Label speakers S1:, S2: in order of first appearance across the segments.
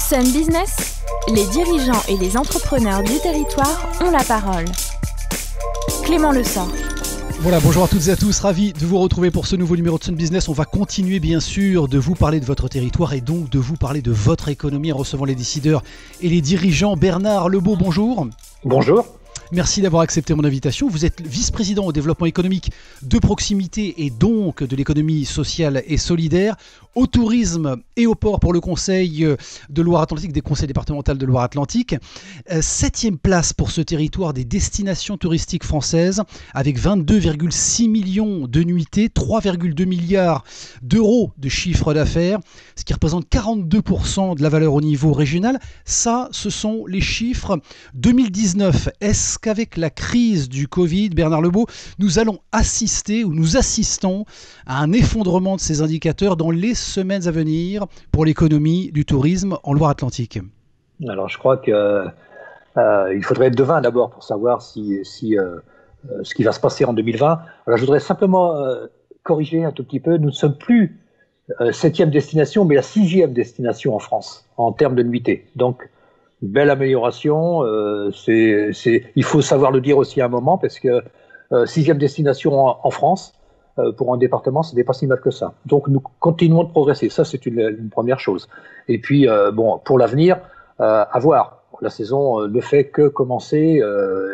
S1: Sun Business, les dirigeants et les entrepreneurs du territoire ont la parole. Clément Lessort.
S2: Voilà, bonjour à toutes et à tous, ravi de vous retrouver pour ce nouveau numéro de Sun Business. On va continuer bien sûr de vous parler de votre territoire et donc de vous parler de votre économie en recevant les décideurs et les dirigeants. Bernard Lebeau, bonjour.
S3: Bonjour.
S2: Merci d'avoir accepté mon invitation. Vous êtes vice-président au développement économique de proximité et donc de l'économie sociale et solidaire, au tourisme et au port pour le Conseil de Loire-Atlantique, des conseils départementaux de Loire-Atlantique. 7e place pour ce territoire des destinations touristiques françaises avec 22,6 millions de nuitées, 3,2 milliards d'euros de chiffre d'affaires, ce qui représente 42% de la valeur au niveau régional. Ça, ce sont les chiffres 2019. Est-ce qu'avec la crise du Covid, Bernard Lebeau, nous allons assister ou nous assistons à un effondrement de ces indicateurs dans les semaines à venir pour l'économie du tourisme en Loire-Atlantique?
S3: Alors, je crois que il faudrait être devin d'abord pour savoir ce qui va se passer en 2020. Alors, je voudrais simplement corriger un tout petit peu. Nous ne sommes plus 7e destination, mais la 6e destination en France en termes de nuitées. Donc, belle amélioration. Il faut savoir le dire aussi à un moment, parce que 6e destination en France, pour un département, ce n'est pas si mal que ça. Donc, nous continuons de progresser. Ça, c'est une première chose. Et puis, pour l'avenir, à voir. La saison ne fait que commencer.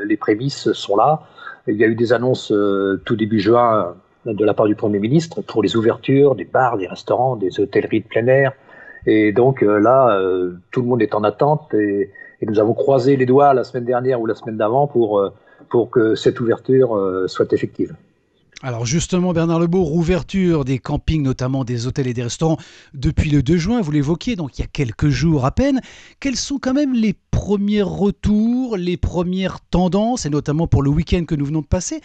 S3: Les prémices sont là. Il y a eu des annonces tout début juin de la part du Premier ministre pour les ouvertures des bars, des restaurants, des hôtelleries de plein air. Et donc là, tout le monde est en attente et nous avons croisé les doigts la semaine dernière ou la semaine d'avant pour que cette ouverture soit effective.
S2: Alors justement, Bernard Lebeau, rouverture des campings, notamment des hôtels et des restaurants depuis le 2 juin, vous l'évoquiez, donc il y a quelques jours à peine. Quels sont quand même les premiers retours, les premières tendances, et notamment pour le week-end que nous venons de passer?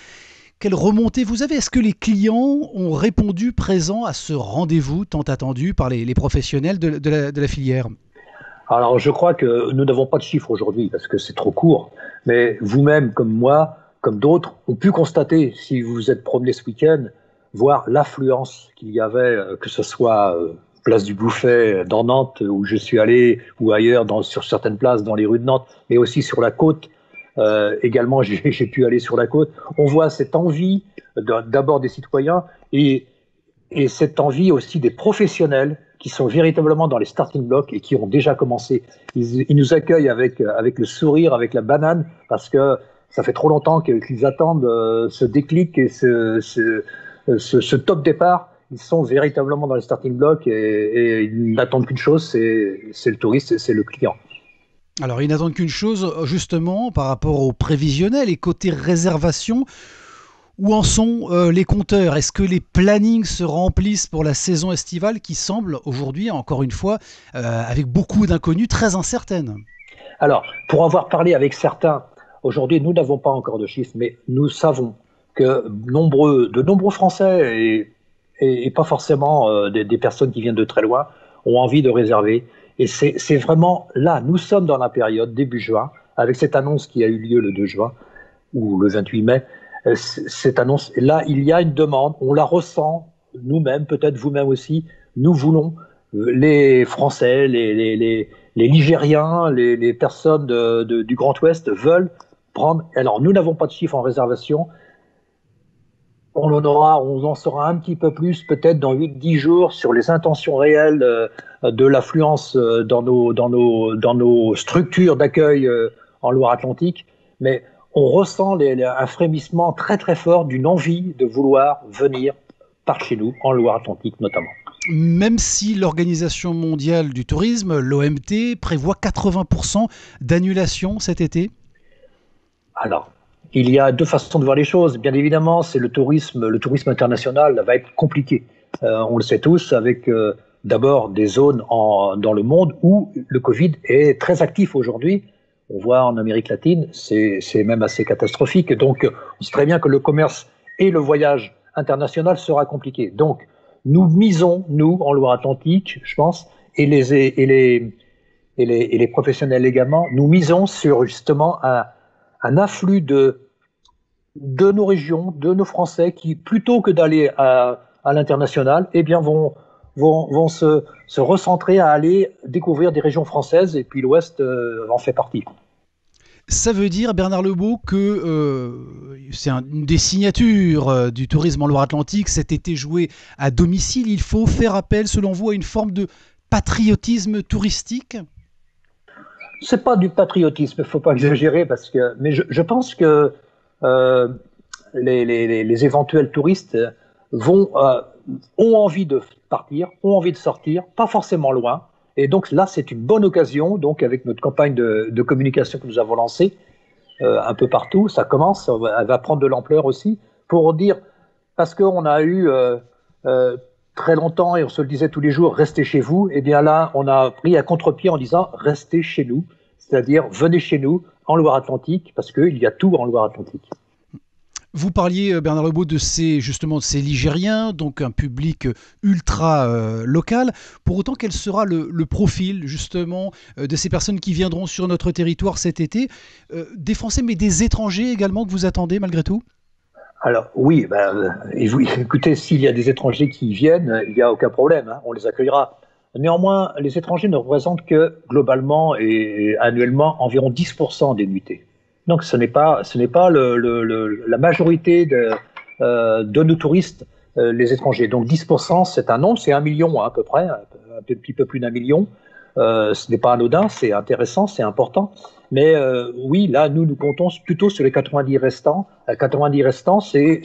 S2: Quelle remontée vous avez? Est-ce que les clients ont répondu présent à ce rendez-vous tant attendu par les professionnels de la filière?
S3: Alors, je crois que nous n'avons pas de chiffres aujourd'hui parce que c'est trop court. Mais vous-même, comme moi, comme d'autres, ont pu constater, si vous vous êtes promené ce week-end, voir l'affluence qu'il y avait, que ce soit place du Bouffay dans Nantes, où je suis allé, ou ailleurs sur certaines places dans les rues de Nantes, mais aussi sur la côte. Également, j'ai pu aller sur la côte. On voit cette envie d'abord des citoyens et cette envie aussi des professionnels qui sont véritablement dans les starting blocks et qui ont déjà commencé. Ils nous accueillent avec le sourire, avec la banane, parce que ça fait trop longtemps qu'ils attendent ce déclic et ce top départ. Ils sont véritablement dans les starting blocks et ils n'attendent qu'une chose, c'est le touriste, c'est le client.
S2: Alors, ils n'attendent qu'une chose, justement, par rapport au prévisionnel et côté réservation. Où en sont les compteurs? Est-ce que les plannings se remplissent pour la saison estivale qui semble aujourd'hui, encore une fois, avec beaucoup d'inconnues très incertaines?
S3: Alors, pour avoir parlé avec certains, aujourd'hui, nous n'avons pas encore de chiffres, mais nous savons que de nombreux Français et pas forcément des personnes qui viennent de très loin ont envie de réserver. Et c'est vraiment là, nous sommes dans la période début juin, avec cette annonce qui a eu lieu le 2 juin ou le 28 mai, cette annonce, là, il y a une demande, on la ressent nous-mêmes, peut-être vous-même aussi, nous voulons, les Français, les Ligériens, les personnes du Grand Ouest veulent prendre, alors nous n'avons pas de chiffres en réservation, on en saura un petit peu plus peut-être dans 8-10 jours sur les intentions réelles de l'affluence dans nos structures d'accueil en Loire-Atlantique, mais on ressent un frémissement très très fort d'une envie de vouloir venir par chez nous, en Loire-Atlantique notamment.
S2: Même si l'Organisation mondiale du tourisme, l'OMT, prévoit 80% d'annulation cet été?
S3: Alors, il y a deux façons de voir les choses. Bien évidemment, c'est le tourisme international va être compliqué. On le sait tous, avec d'abord des zones dans le monde où le Covid est très actif aujourd'hui. On voit en Amérique latine, c'est même assez catastrophique. Donc, on sait très bien que le commerce et le voyage international sera compliqué. Donc, nous misons, nous, en Loire-Atlantique, je pense, et les professionnels également, nous misons sur justement un afflux de nos régions, de nos Français qui, plutôt que d'aller à l'international, eh bien, vont vont se recentrer à aller découvrir des régions françaises, et puis l'Ouest en fait partie.
S2: Ça veut dire, Bernard Lebeau, que c'est une des signatures du tourisme en Loire-Atlantique, cet été joué à domicile. Il faut faire appel, selon vous, à une forme de patriotisme touristique?
S3: C'est pas du patriotisme, il ne faut pas exagérer, mais je pense que les éventuels touristes ont envie de partir, ont envie de sortir, pas forcément loin. Et donc là, c'est une bonne occasion, donc avec notre campagne de communication que nous avons lancée un peu partout, ça commence, elle va prendre de l'ampleur aussi, pour dire, parce qu'on a eu très longtemps, et on se le disait tous les jours, restez chez vous, et bien là, on a pris à contre-pied en disant, restez chez nous, c'est-à-dire venez chez nous en Loire-Atlantique, parce qu'il y a tout en Loire-Atlantique.
S2: Vous parliez, Bernard Lebeau, de ces Ligériens, donc un public ultra local. Pour autant, quel sera le profil justement de ces personnes qui viendront sur notre territoire cet été? Des Français, mais des étrangers également que vous attendez malgré tout?
S3: Alors oui, écoutez, s'il y a des étrangers qui viennent, il n'y a aucun problème, hein, on les accueillera. Néanmoins, les étrangers ne représentent que globalement et annuellement environ 10% des nuitées. Donc ce n'est pas la majorité de nos touristes, les étrangers. Donc 10%, c'est un nombre, c'est 1 million à peu près, un petit peu plus d'1 million. Ce n'est pas anodin, c'est intéressant, c'est important. Mais oui, là, nous comptons plutôt sur les 90 restants. 90 restants, c'est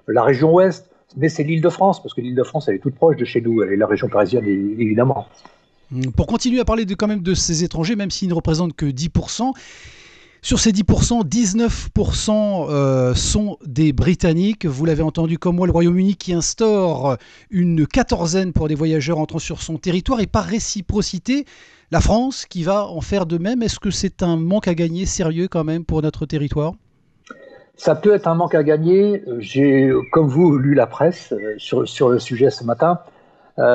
S3: la région ouest, mais c'est l'Île-de-France, parce que l'Île-de-France, elle est toute proche de chez nous, et la région parisienne, évidemment.
S2: Pour continuer à parler quand même de ces étrangers, même s'ils ne représentent que 10%, sur ces 10%, 19% sont des Britanniques. Vous l'avez entendu comme moi, le Royaume-Uni qui instaure une quatorzaine pour des voyageurs entrant sur son territoire, et par réciprocité, la France qui va en faire de même. Est-ce que c'est un manque à gagner sérieux quand même pour notre territoire?
S3: Ça peut être un manque à gagner. J'ai, comme vous, lu la presse sur le sujet ce matin.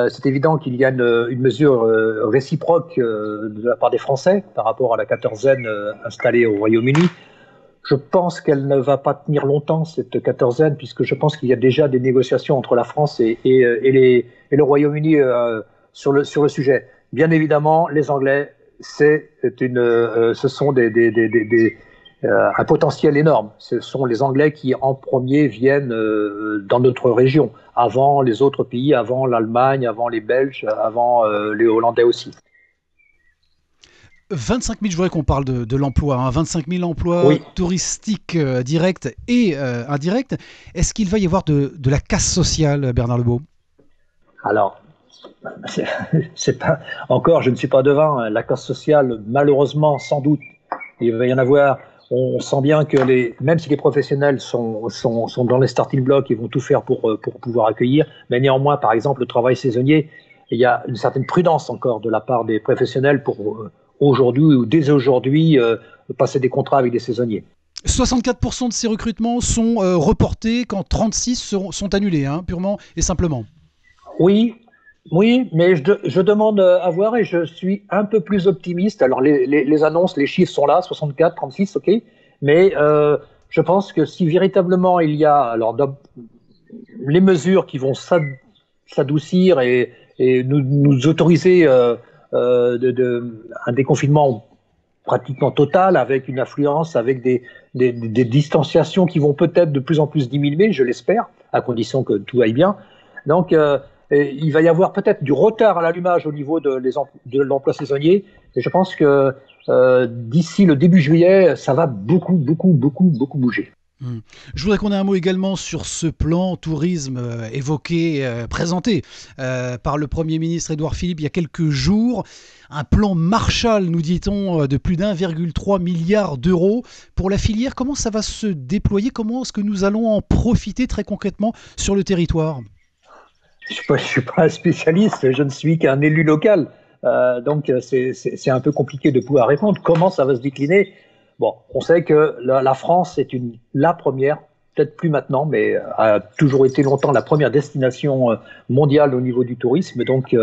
S3: C'est évident qu'il y a une mesure réciproque de la part des Français par rapport à la quatorzaine installée au Royaume-Uni. Je pense qu'elle ne va pas tenir longtemps, cette quatorzaine, puisque je pense qu'il y a déjà des négociations entre la France et le Royaume-Uni sur le sujet. Bien évidemment, les Anglais, ce sont un potentiel énorme. Ce sont les Anglais qui, en premier, viennent dans notre région, avant les autres pays, avant l'Allemagne, avant les Belges, avant les Hollandais aussi.
S2: 25 000, je voudrais qu'on parle de l'emploi, hein. 25 000 emplois oui. Touristiques directs et indirects. Est-ce qu'il va y avoir de la casse sociale, Bernard Lebeau?
S3: Alors, c'est pas encore, je ne suis pas devin. La casse sociale, malheureusement, sans doute, il va y en avoir. On sent bien que même si les professionnels sont dans les starting blocks, ils vont tout faire pour pouvoir accueillir, mais néanmoins, par exemple, le travail saisonnier, il y a une certaine prudence encore de la part des professionnels pour aujourd'hui ou dès aujourd'hui passer des contrats avec des saisonniers.
S2: 64% de ces recrutements sont reportés quand 36 sont annulés, hein, purement et simplement.
S3: Oui, mais je demande à voir et je suis un peu plus optimiste. Alors les annonces, les chiffres sont là, 64, 36, ok. Mais je pense que si véritablement il y a les mesures qui vont s'adoucir et nous autoriser un déconfinement pratiquement total avec une affluence, avec des distanciations qui vont peut-être de plus en plus diminuer, je l'espère, à condition que tout aille bien. Donc il va y avoir peut-être du retard à l'allumage au niveau de l'emploi saisonnier. Et je pense que d'ici le début juillet, ça va beaucoup bouger.
S2: Je voudrais qu'on ait un mot également sur ce plan tourisme présenté par le Premier ministre Édouard Philippe il y a quelques jours. Un plan Marshall, nous dit-on, de plus d'1,3 milliard d'euros pour la filière. Comment ça va se déployer? Comment est-ce que nous allons en profiter très concrètement sur le territoire?
S3: Je ne suis pas un spécialiste, je ne suis qu'un élu local. Donc c'est un peu compliqué de pouvoir répondre. Comment ça va se décliner? Bon, on sait que la France est la première, peut-être plus maintenant, mais a toujours été longtemps la première destination mondiale au niveau du tourisme. Donc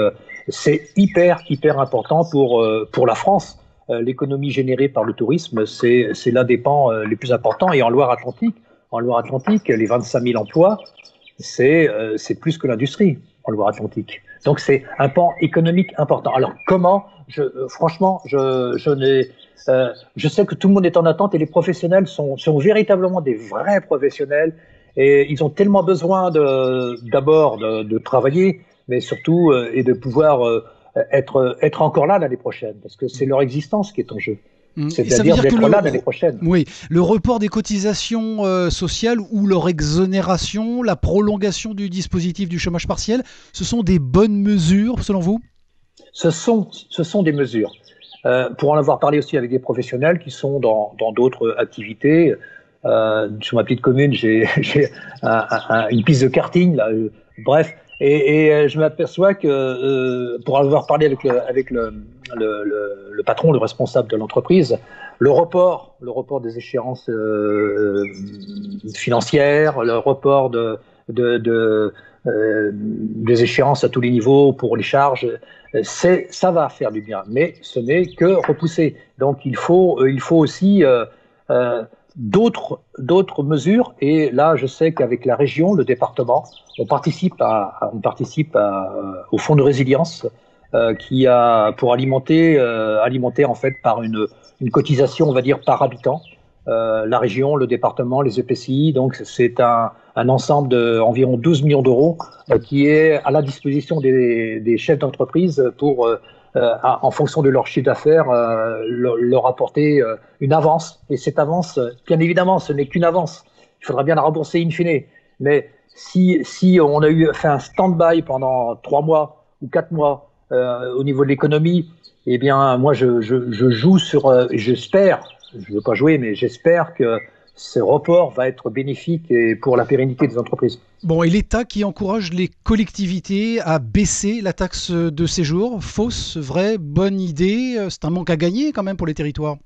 S3: c'est hyper important pour la France. L'économie générée par le tourisme, c'est l'un des pans les plus importants. Et en Loire-Atlantique, les 25 000 emplois, c'est plus que l'industrie en Loire-Atlantique. Donc c'est un pan économique important. Alors comment franchement, je sais que tout le monde est en attente et les professionnels sont véritablement des vrais professionnels et ils ont tellement besoin d'abord de travailler, mais surtout et de pouvoir être encore là l'année prochaine, parce que c'est leur existence qui est en jeu. C'est-à-dire d'être là l'année prochaine.
S2: Oui, le report des cotisations sociales ou leur exonération, la prolongation du dispositif du chômage partiel, ce sont des bonnes mesures selon vous ?
S3: Ce sont des mesures. Pour en avoir parlé aussi avec des professionnels qui sont dans d'autres activités, sur ma petite commune, j'ai une piste de karting, là, bref, et je m'aperçois que pour avoir parlé avec le patron, le responsable de l'entreprise, le report des échéances financières, le report des échéances à tous les niveaux pour les charges, ça va faire du bien, mais ce n'est que repoussé. Donc il faut aussi d'autres mesures, et là je sais qu'avec la région, le département, on participe au fonds de résilience qui a pour alimenter en fait par une cotisation, on va dire, par habitant, la région, le département, les EPCI. Donc c'est un ensemble d'environ 12 millions d'euros qui est à la disposition des chefs d'entreprise pour en fonction de leur chiffre d'affaires, leur apporter une avance. Et cette avance, bien évidemment, ce n'est qu'une avance. Il faudra bien la rembourser in fine. Mais si on a fait un stand-by pendant 3 mois ou 4 mois au niveau de l'économie, eh bien, moi, je joue sur... j'espère, je ne veux pas jouer, mais j'espère que ce report va être bénéfique et pour la pérennité des entreprises.
S2: Bon, et l'État qui encourage les collectivités à baisser la taxe de séjour, fausse, vraie, bonne idée, c'est un manque à gagner quand même pour les territoires.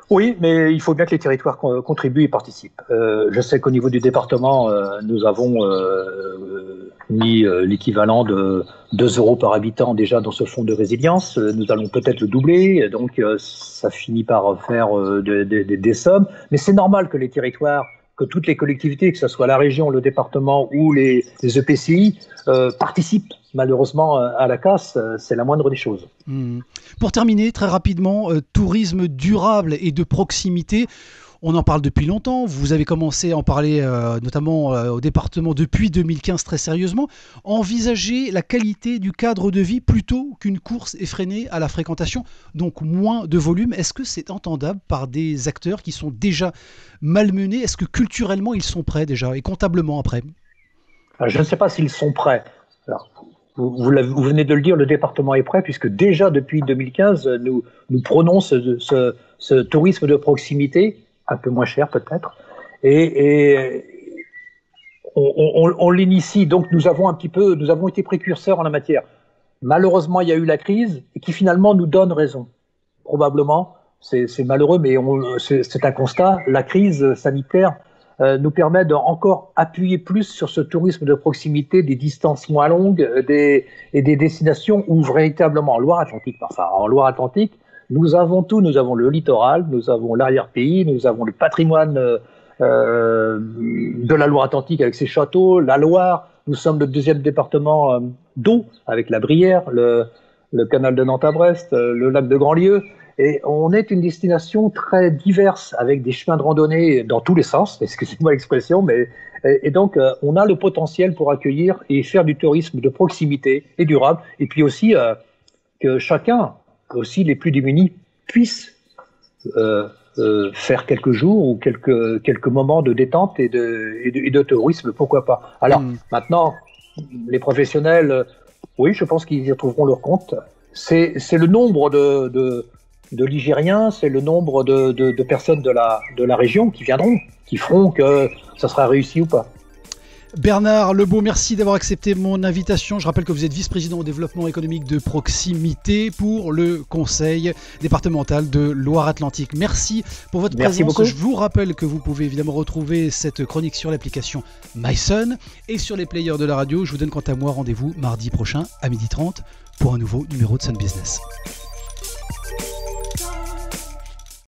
S3: Oui, mais il faut bien que les territoires contribuent et participent. Je sais qu'au niveau du département, nous avons mis l'équivalent de 2 € par habitant déjà dans ce fonds de résilience. Nous allons peut-être le doubler, donc ça finit par faire des sommes. Mais c'est normal que les territoires, que toutes les collectivités, que ce soit la région, le département ou les EPCI, participent malheureusement à la casse. C'est la moindre des choses.
S2: Pour terminer, très rapidement, tourisme durable et de proximité. On en parle depuis longtemps, vous avez commencé à en parler notamment au département depuis 2015 très sérieusement. Envisager la qualité du cadre de vie plutôt qu'une course effrénée à la fréquentation, donc moins de volume. Est-ce que c'est entendable par des acteurs qui sont déjà malmenés ? Est-ce que culturellement ils sont prêts déjà et comptablement après ?
S3: Je ne sais pas s'ils sont prêts. Alors, vous venez de le dire, le département est prêt puisque déjà depuis 2015, nous prenons ce tourisme de proximité, un peu moins cher peut-être, et on l'initie. Donc nous avons été précurseurs en la matière. Malheureusement, il y a eu la crise qui finalement nous donne raison. Probablement, c'est malheureux, mais c'est un constat. La crise sanitaire nous permet d'encore appuyer plus sur ce tourisme de proximité, des distances moins longues et des destinations où véritablement en Loire-Atlantique, nous avons tout. Nous avons le littoral, nous avons l'arrière-pays, nous avons le patrimoine de la Loire-Atlantique avec ses châteaux, la Loire. Nous sommes le 2e département d'eau avec la Brière, le canal de Nantes à Brest, le lac de Grandlieu. Et on est une destination très diverse avec des chemins de randonnée dans tous les sens, excusez-moi l'expression, et donc on a le potentiel pour accueillir et faire du tourisme de proximité et durable. Et puis aussi que chacun, aussi les plus démunis, puissent faire quelques jours ou quelques moments de détente et de tourisme, pourquoi pas. Alors maintenant, les professionnels, oui, je pense qu'ils y trouveront leur compte. C'est le nombre de Ligériens, c'est le nombre de personnes de la région qui viendront, qui feront que ça sera réussi ou pas.
S2: Bernard Lebeau, merci d'avoir accepté mon invitation. Je rappelle que vous êtes vice-président au développement économique de proximité pour le conseil départemental de Loire-Atlantique. Merci pour votre présence.
S3: Beaucoup.
S2: Je vous rappelle que vous pouvez évidemment retrouver cette chronique sur l'application MySun et sur les players de la radio. Je vous donne quant à moi rendez-vous mardi prochain à 12h30 pour un nouveau numéro de Sun Business.